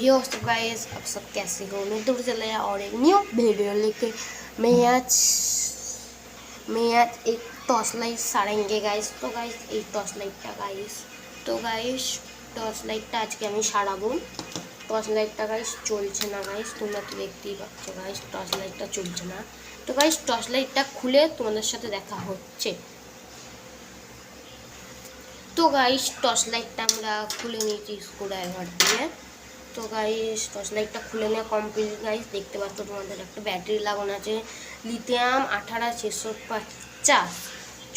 यो तो गाइस, आप सब कैसे हो? मैं दूर चले आया और एक न्यू वीडियो लेके मैं आज एक टॉर्च लाइट सारेंगे गाइस। तो गाइस एक टॉर्च लाइटটা गाइस टॉर्च लाइटটা আজকে আমি সারাবো। টর্চ লাইটটা গাইস চলছে না গাইস, তোমরা তো দেখতেই পাচ্ছ গাইস টর্চ লাইটটা চলছে না। তো গাইস টর্চ লাইটটা খুলে তোমাদের সাথে দেখা হচ্ছে। তো গাইস টর্চ লাইটটা আমরা খুলে নিয়েছি স্ক্রুড্রাইভার দিয়ে। তো গাইস টর্চ লাইটটা খুলে নেওয়া কমপ্লিট গাইস। দেখতে পাচ্ছ তোমাদের একটা ব্যাটারি লাগানো আছে লিথিয়াম 18650।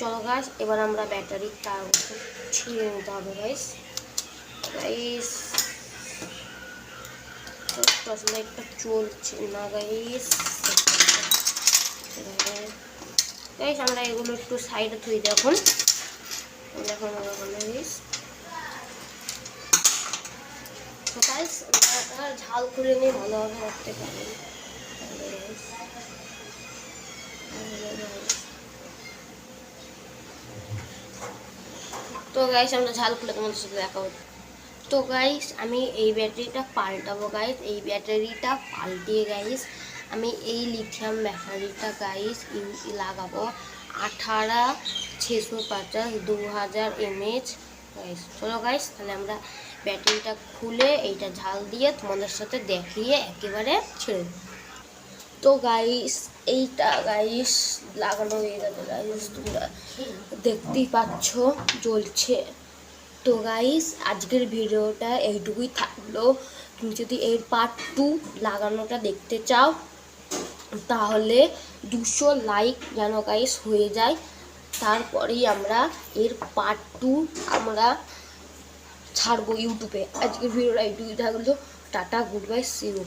চলো গাইস এবার আমরা ব্যাটারির তার ছিঁড়ে নিতে হবে গাইস। গাইস টর্চ লাইটটা চলছে না গাইস। গাইস আমরা এগুলো একটু সাইডে থুই দেখুন দেখুন গাইস। তো গাইস ঝাল খুলে নিয়ে ভালোভাবে রাখতে পারেন। তো গাইস আমরা ঝাল খুলে তোমাদের সাথে দেখা হচ্ছে। তো গাইস আমি এই ব্যাটারিটা পাল্টাবো গাইস। এই ব্যাটারিটা পাল্টিয়ে গাইস আমি এই লিথিয়াম ব্যাটারিটা গাইস লাগাবো 18650 2000 mAh গাইস। চলো গাইস তাহলে আমরা ব্যাটারিটা খুলে এইটা ঝাল দিয়ে তোমাদের সাথে দেখিয়ে একেবারে ছেড়ে দেব। তো গাইস এইটা গাইস লাগানো হয়ে গেছে গাইস, তোমরা দেখতেই পাচ্ছ জ্বলছে। তো গাইস আজকের ভিডিওটা এইটুকুই থাকলো। তুমি যদি এর পার্ট 2 লাগানোটা দেখতে চাও তাহলে 200 লাইক যেন গাইস হয়ে যায়, তারপরেই আমরা এর পার্ট 2 আমরা ছাড়বো ইউটিউবে। আজকের ভিডিওটা এইটুকুই থাকলো। টাটা, গুড বাই, সি ইউ।